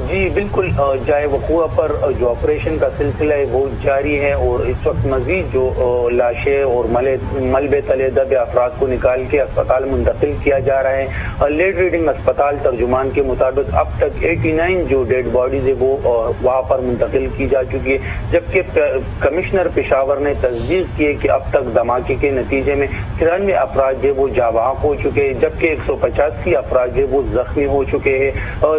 جی بالکل، جائے وقوع پر جو آپریشن کا سلسلہ ہے وہ جاری ہے، اور اس وقت مزید جو لاشیں اور ملبے تلے دبے افراد کو نکال کے اسپتال منتقل کیا جا رہا ہے۔ لیڈ ریڈنگ اسپتال ترجمان کے مطابق اب تک 89 جو ڈیڈ باڈیز ہے وہ وہاں پر منتقل کی جا چکی ہے، جبکہ کمشنر پشاور نے تصدیق کی ہے کہ اب تک دھماکے کے نتیجے میں 93 افراد جو وہ جاں بحق ہو چکے ہیں، جبکہ 185 افراد جو وہ زخمی ہو چکے ہیں۔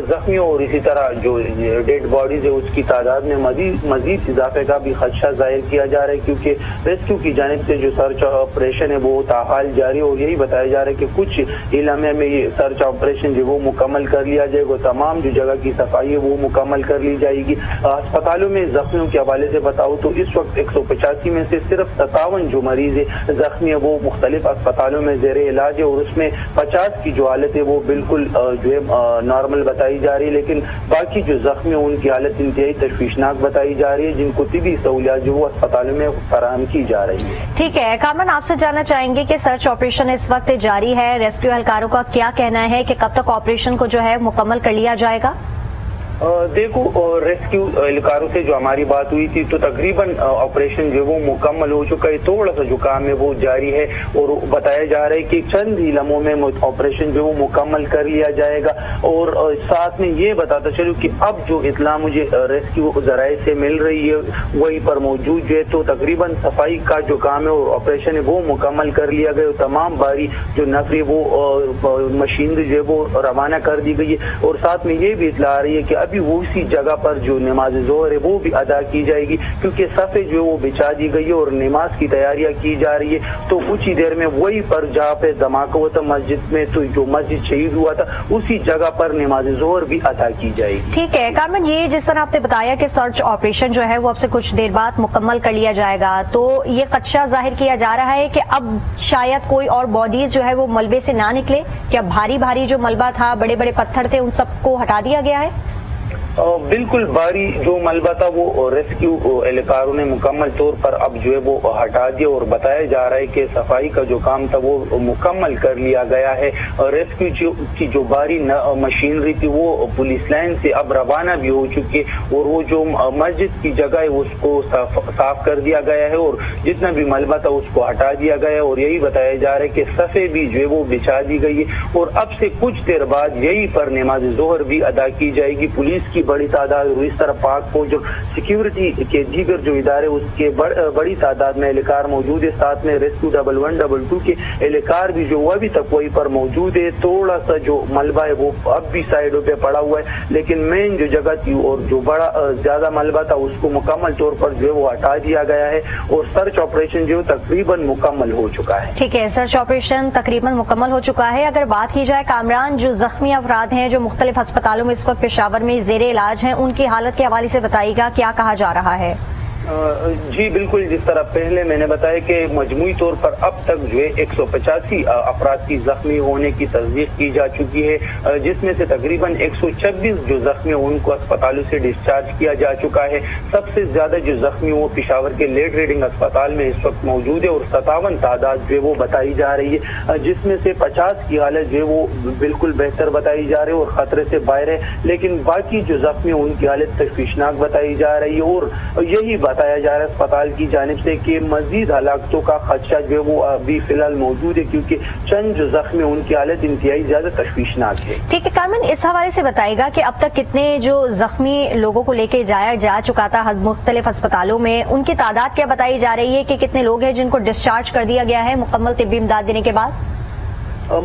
زخمیوں اور اسی طرح جو ڈیڈ باڈیز ہے اس کی تعداد میں مزید اضافے کا بھی خدشہ ظاہر کیا جا رہا ہے، کیونکہ ریسکیو کی جانب سے جو سرچ آپریشن ہے وہ تاحال جاری، اور یہی بتایا جا رہا ہے کہ کچھ علاقے میں یہ سرچ آپریشن جو وہ مکمل کر لیا جائے گا، تمام جو جگہ کی صفائی ہے وہ مکمل کر لی جائے گی۔ اسپتالوں میں زخمیوں کے حوالے سے بتاؤ تو اس وقت 185 میں سے صرف 57 جو مریض زخمی ہے وہ مختلف اسپتالوں میں زیر علاج ہے، اور اس میں 50 کی جو حالت ہے وہ بالکل جو ہے نارمل بتائی جا رہی ہے، لیکن باقی جو زخمی ہیں ان کی حالت انتہائی تشویشناک بتائی جا رہی ہے، جن کو طبی سہولیات جو وہ اسپتالوں میں فراہم کی جا رہی ہے۔ ٹھیک ہے کامران، آپ سے جاننا چاہیں گے کہ سرچ آپریشن اس وقت جاری ہے، ریسکیو اہلکاروں کا کیا کہنا ہے کہ کب تک آپریشن کو جو ہے مکمل کر لیا جائے گا؟ دیکھو، ریسکیو اہلکاروں سے جو ہماری بات ہوئی تھی تو تقریباً آپریشن جو وہ مکمل ہو چکا ہے، تھوڑا سا جو کام ہے وہ جاری ہے، اور بتایا جا رہا ہے کہ چند ہی لمحوں میں آپریشن جو وہ مکمل کر لیا جائے گا۔ اور ساتھ میں یہ بتاتا چلوں کہ اب جو اطلاع مجھے ریسکیو ذرائع سے مل رہی ہے وہیں پر موجود جو ہے تو تقریباً صفائی کا جو کام ہے اور آپریشن ہے وہ مکمل کر لیا گیا، تمام باری جو نفری وہ مشینری جو ہے وہ روانہ کر دی گئی ہے، اور ساتھ میں یہ بھی اطلاع آ رہی ہے کہ ابھی وہ اسی جگہ پر جو نماز ظہر ہے وہ بھی ادا کی جائے گی، کیونکہ صفیں جو وہ بچھا دی گئی ہے اور نماز کی تیاریاں کی جا رہی ہے، تو کچھ ہی دیر میں وہی پر جہاں پہ دھماکہ ہوا تھا مسجد میں، تو جو مسجد شہید ہوا تھا اسی جگہ پر نماز ظہر بھی ادا کی جائے گی۔ ٹھیک ہے کارمن، یہ جس طرح آپ نے بتایا کہ سرچ آپریشن جو ہے وہ اب سے کچھ دیر بعد مکمل کر لیا جائے گا، تو یہ خدشہ ظاہر کیا جا رہا ہے کہ اب شاید کوئی اور باڈیز جو ہے وہ ملبے سے نہ نکلے، کیا بھاری جو ملبہ تھا، بڑے بڑے پتھر تھے، ان سب کو ہٹا دیا گیا ہے؟ بالکل، باری جو ملبہ تھا وہ ریسکیو اہلکاروں نے مکمل طور پر اب جو ہے وہ ہٹا دیا، اور بتایا جا رہا ہے کہ صفائی کا جو کام تھا وہ مکمل کر لیا گیا ہے۔ ریسکیو کی جو باری مشینری تھی وہ پولیس لائن سے اب روانہ بھی ہو چکی ہے، اور وہ جو مسجد کی جگہ ہے اس کو صاف کر دیا گیا ہے، اور جتنا بھی ملبہ تھا اس کو ہٹا دیا گیا ہے، اور یہی بتایا جا رہا ہے کہ صفیں بھی جو ہے وہ بچھا دی گئی ہے، اور اب سے کچھ دیر بعد یہی پر نماز ظہر بھی ادا کی جائے گی۔ پولیس کی بڑی تعداد اور اس طرح پاک فوج اور سیکیورٹی کے دیگر جو ادارے اس کے بڑی تعداد میں اہلکار موجود ہے، ساتھ میں ریسکیو 1112 کے اہلکار بھی جو وہ ابھی تک وہیں پر موجود ہے۔ تھوڑا سا جو ملبہ ہے وہ اب بھی سائڈوں پہ پڑا ہوا ہے، لیکن مین جو جگہ تھی اور جو بڑا زیادہ ملبہ تھا اس کو مکمل طور پر جو ہے وہ ہٹا دیا گیا ہے، اور سرچ آپریشن جو تقریباً مکمل ہو چکا ہے۔ ٹھیک ہے، سرچ آپریشن تقریباً مکمل ہو چکا ہے۔ اگر بات کی جائے کامران، جو زخمی افراد ہیں جو مختلف اسپتالوں میں اس وقت پشاور میں زیر علاج ہیں، ان کی حالت کے حوالے سے بتائیے گا، کیا کہا جا رہا ہے؟ جی بالکل، جس طرح پہلے میں نے بتایا کہ مجموعی طور پر اب تک جو ہے 185 افراد کی زخمی ہونے کی تصدیق کی جا چکی ہے، جس میں سے تقریباً 126 جو زخمی ان کو اسپتالوں سے ڈسچارج کیا جا چکا ہے۔ سب سے زیادہ جو زخمی وہ پشاور کے لیڈ ریڈنگ اسپتال میں اس وقت موجود ہے، اور 57 تعداد جو ہے وہ بتائی جا رہی ہے، جس میں سے 50 کی حالت جو ہے وہ بالکل بہتر بتائی جا رہی ہے اور خطرے سے باہر ہے، لیکن باقی جو زخمی ان کی حالت تشویشناک بتائی جا رہی ہے، اور یہی بتایا جا رہا ہے اسپتال کی جانب سے کہ مزید ہلاکتوں کا خدشہ جو ہے وہ ابھی فی الحال موجود ہے، کیونکہ چند جو زخمی ان کی حالت انتہائی زیادہ تشویشناک ہے۔ ٹھیک ہے کارمن، اس حوالے سے بتائے گا کہ اب تک کتنے جو زخمی لوگوں کو لے کے جایا جا چکا تھا مختلف اسپتالوں میں، ان کی تعداد کیا بتائی جا رہی ہے کہ کتنے لوگ ہیں جن کو ڈسچارج کر دیا گیا ہے مکمل طبی امداد دینے کے بعد؟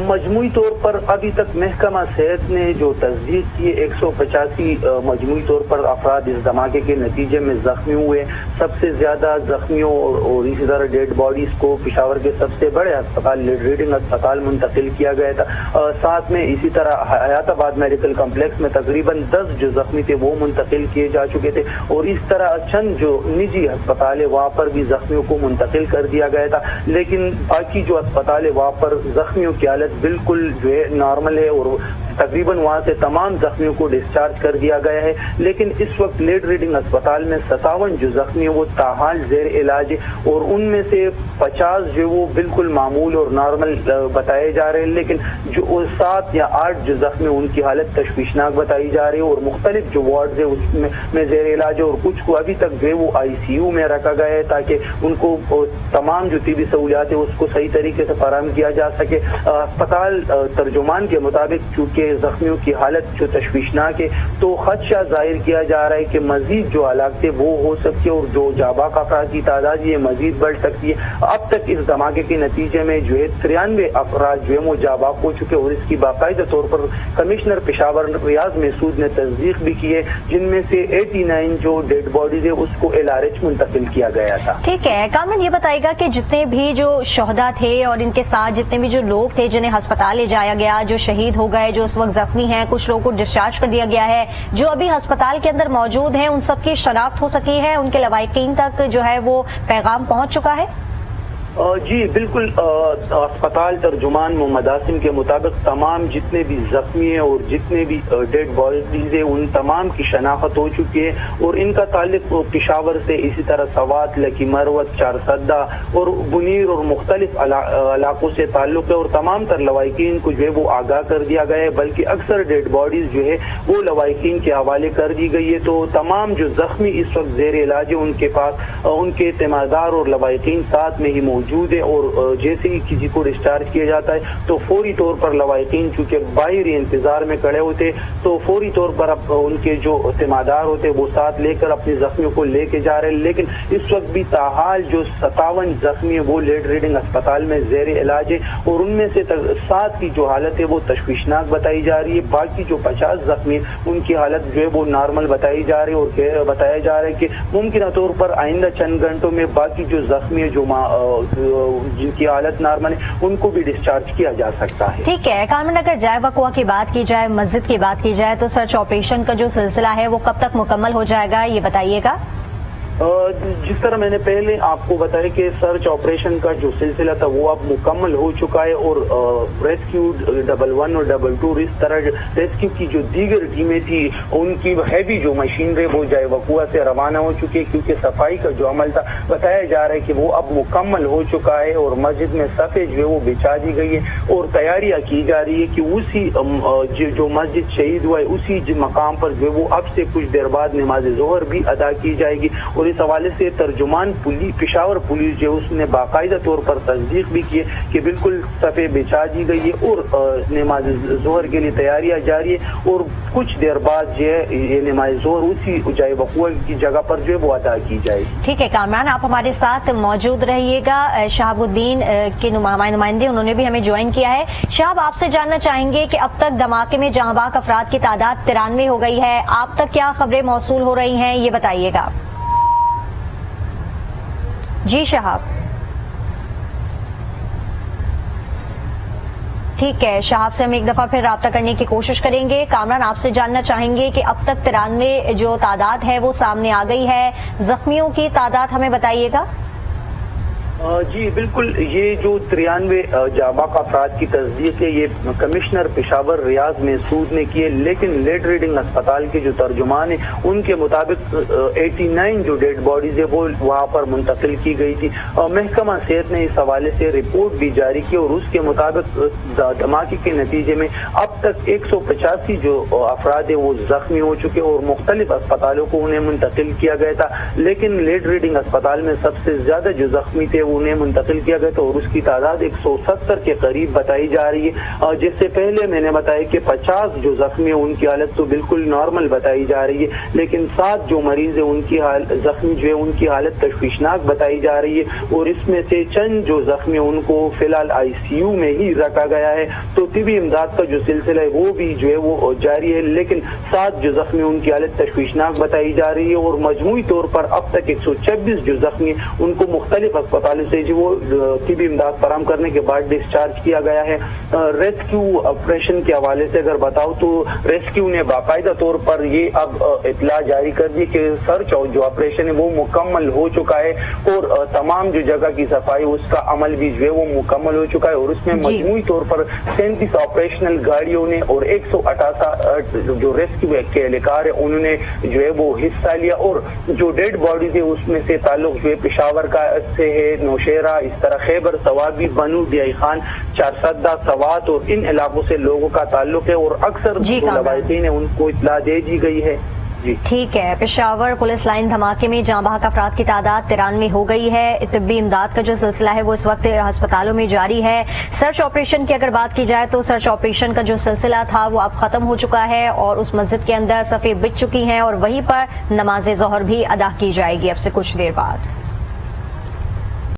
مجموعی طور پر ابھی تک محکمہ صحت نے جو تصدیق کی 185 مجموعی طور پر افراد اس دھماکے کے نتیجے میں زخمی ہوئے۔ سب سے زیادہ زخمیوں اور اسی طرح ڈیڈ باڈیز کو پشاور کے سب سے بڑے اسپتال لیڈ ریڈنگ اسپتال منتقل کیا گیا تھا، ساتھ میں اسی طرح حیات آباد میڈیکل کمپلیکس میں تقریباً 10 جو زخمی تھے وہ منتقل کیے جا چکے تھے، اور اس طرح چند جو نجی اسپتال ہے وہاں پر بھی زخمیوں کو منتقل کر دیا گیا تھا، لیکن باقی جو اسپتال ہے وہاں پر زخمیوں کی حالت بالکل جو ہے نارمل ہے اور تقریباً وہاں سے تمام زخمیوں کو ڈسچارج کر دیا گیا ہے. لیکن اس وقت لیڈ ریڈنگ اسپتال میں 57 جو زخمی وہ تاحال زیر علاج ہے اور ان میں سے 50 جو وہ بالکل معمول اور نارمل بتائے جا رہے ہیں. لیکن جو 7 یا 8 جو زخمی ان کی حالت تشویشناک بتائی جا رہی ہے اور مختلف جو وارڈز ہے اس میں زیر علاج ہے اور کچھ کو ابھی تک جو ہے وہ ICU میں رکھا گیا ہے تاکہ ان کو تمام جو طبی سہولیات ہے اس کو صحیح طریقے سے فراہم کیا جا سکے. اسپتال ترجمان کے مطابق چونکہ زخمیوں کی حالت جو تشویشناک ہے تو خدشہ ظاہر کیا جا رہا ہے کہ مزید جو ہلاکتیں وہ ہو سکتی ہے اور جو جاباک افراد کی تعداد یہ مزید بڑھ سکتی ہے. اب تک اس دھماکے کے نتیجے میں جو ہے 93 افراد جو ہے وہ جاباک ہو چکے اور اس کی باقاعدہ طور پر کمشنر پشاور ریاض محسود نے تصدیق بھی کی ہے جن میں سے 89 جو ڈیڈ باڈیز ہے اس کو LRH منتقل کیا گیا تھا. ٹھیک ہے کامران، یہ بتائے گا کہ جتنے بھی جو شہداء تھے اور ان کے ساتھ جتنے بھی جو لوگ تھے جنہیں ہسپتال لے جایا گیا، جو شہید ہو گئے، جو اس وقت زخمی ہیں، کچھ لوگوں کو ڈسچارج کر دیا گیا ہے، جو ابھی ہسپتال کے اندر موجود ہیں، ان سب کی شناخت ہو سکی ہے؟ ان کے لواحقین تک جو ہے وہ پیغام پہنچ چکا ہے؟ جی بالکل. اسپتال ترجمان محمد عاصم کے مطابق تمام جتنے بھی زخمی ہیں اور جتنے بھی ڈیڈ باڈیز ہیں ان تمام کی شناخت ہو چکی ہے اور ان کا تعلق پشاور سے، اسی طرح سوات، لکی مروت، چارسدہ اور بنیر اور مختلف علاقوں سے تعلق ہے اور تمام تر لواحقین کو جو ہے وہ آگاہ کر دیا گیا ہے. بلکہ اکثر ڈیڈ باڈیز جو ہے وہ لواحقین کے حوالے کر دی گئی ہے. تو تمام جو زخمی اس وقت زیر علاج ہے ان کے پاس ان کے تیماردار اور لواحقین ساتھ میں ہی موجود ہے اور جیسے ہی کسی کو ڈسچارج کیا جاتا ہے تو فوری طور پر لواحقین چونکہ باہر انتظار میں کھڑے ہوتے تو فوری طور پر ان کے جو تیماردار ہوتے وہ ساتھ لے کر اپنے زخمیوں کو لے کے جا رہے ہیں. لیکن اس وقت بھی تاحال جو 57 زخمی وہ لیڈ ریڈنگ اسپتال میں زیر علاج ہے اور ان میں سے 7 کی جو حالت ہے وہ تشویشناک بتائی جا رہی ہے. باقی جو 50 زخمی ان کی حالت جو ہے وہ نارمل بتائی جا رہی ہے اور بتایا جا رہا ہے کہ ممکنہ طور پر آئندہ چند گھنٹوں میں باقی جو زخمی جو جن کی حالت نارمل ہے ان کو بھی ڈسچارج کیا جا سکتا ہے. ٹھیک ہے کامران، اگر جائے وقوع کی بات کی جائے، مسجد کی بات کی جائے تو سرچ آپریشن کا جو سلسلہ ہے وہ کب تک مکمل ہو جائے گا یہ بتائیے گا. جس طرح میں نے پہلے آپ کو بتایا کہ سرچ آپریشن کا جو سلسلہ تھا وہ اب مکمل ہو چکا ہے اور ریسکیو 1 اور 2 اس طرح ریسکیو کی جو دیگر ٹیمیں تھی ان کی ہیوی جو مشینری وہ جائے وقوع سے روانہ ہو چکی ہے کیونکہ صفائی کا جو عمل تھا بتایا جا رہا ہے کہ وہ اب مکمل ہو چکا ہے اور مسجد میں صفیں جو ہے وہ بچھا دی گئی ہے اور تیاریاں کی جا رہی ہے کہ اسی جو مسجد شہید ہوا ہے اسی مقام پر جو ہے وہ اب سے کچھ دیر بعد نماز ظہر بھی ادا کی جائے گی. اور اس حوالے سے ترجمان پشاور پولیس جو اس نے باقاعدہ طور پر تصدیق بھی کی ہے کہ بالکل صفیں بچھا دی گئی ہے اور نماز ظہر کے لیے تیاریاں جاری ہے اور کچھ دیر بعد جو ہے یہ نماز ظہر اسی جائے وقوع کی جگہ پر جو ہے وہ ادا کی جائے گی. ٹھیک ہے کامران، آپ ہمارے ساتھ موجود رہیے گا. شہاب الدین کے نمائندے انہوں نے بھی ہمیں جوائن کیا ہے. شہاب، آپ سے جاننا چاہیں گے کہ اب تک دھماکے میں جاں باک افراد کی تعداد 93 ہو گئی ہے. آپ تک کیا خبریں موصول ہو رہی ہیں یہ بتائیے گا. جی شہاب. ٹھیک ہے، شہاب سے ہم ایک دفعہ پھر رابطہ کرنے کی کوشش کریں گے. کامران، آپ سے جاننا چاہیں گے کہ اب تک 93 جو تعداد ہے وہ سامنے آ گئی ہے، زخمیوں کی تعداد ہمیں بتائیے گا. جی بالکل، یہ جو 93 جاباک افراد کی تصدیق ہے یہ کمشنر پشاور ریاض محسود نے کی ہے. لیکن لیڈ ریڈنگ اسپتال کے جو ترجمان ہیں ان کے مطابق 89 جو ڈیڈ باڈیز ہے وہ وہاں پر منتقل کی گئی تھی. محکمہ صحت نے اس حوالے سے رپورٹ بھی جاری کی اور اس کے مطابق دھماکے کے نتیجے میں اب تک 185 جو افراد ہیں وہ زخمی ہو چکے اور مختلف اسپتالوں کو انہیں منتقل کیا گیا تھا. لیکن لیڈ ریڈنگ اسپتال میں سب سے زیادہ جو زخمی تھے انہیں منتقل کیا گیا تھا اور اس کی تعداد 170 کے قریب بتائی جا رہی ہے. جس سے پہلے میں نے بتایا کہ 50 جو زخمی ہیں ان کی حالت تو بالکل نارمل بتائی جا رہی ہے لیکن 7 جو مریض ہیں ان کی زخمی جو ہے ان کی حالت تشویشناک بتائی جا رہی ہے اور اس میں سے چند جو زخمی ہیں ان کو فی الحال ICU میں ہی رکھا گیا ہے. تو طبی امداد کا جو سلسلہ ہے وہ بھی جو ہے وہ جاری ہے لیکن 7 جو زخمی ان کی حالت تشویشناک بتائی جا رہی ہے اور مجموعی طور پر اب تک 126 جو زخمی ان کو مختلف اسپتالوں حوالے سے جو وہ طبی امداد فراہم کرنے کے بعد ڈسچارج کیا گیا ہے۔ ریسکیو آپریشن کے حوالے سے اگر بتاؤ تو ریسکیو نے باقاعدہ طور پر یہ اب اطلاع جاری کر دی کہ سرچ جو آپریشن ہے وہ مکمل ہو چکا ہے اور تمام جو جگہ کی صفائی اس کا عمل بھی جو ہے وہ مکمل ہو چکا ہے، اور اس میں مجموعی طور پر 37 آپریشنل گاڑیوں نے اور 168 جو ریسکیو کے اہلکار ہیں انہوں نے جو ہے وہ حصہ لیا، اور جو ڈیڈ باڈیز ہے اس میں سے تعلق جو ہے پشاور کا سے ہے، نوشہرہ، اس طرح خیبر سوابی، بنو، ڈیائی خان، چارسدہ، سوات اور ان علاقوں سے لوگوں کا تعلق ہے، اور اکثر جو لواحقین ہیں ان کو اطلاع دے دی گئی ہے۔ ٹھیک ہے، پشاور پولیس لائن دھماکے میں جاں بحق افراد کی تعداد 93 ہو گئی ہے۔ طبی امداد کا جو سلسلہ ہے وہ اس وقت ہسپتالوں میں جاری ہے۔ سرچ آپریشن کی اگر بات کی جائے تو سرچ آپریشن کا جو سلسلہ تھا وہ اب ختم ہو چکا ہے، اور اس مسجد کے اندر صفیں بچ چکی ہیں، اور وہیں پر نماز ظہر بھی ادا کی جائے گی اب سے کچھ دیر بعد۔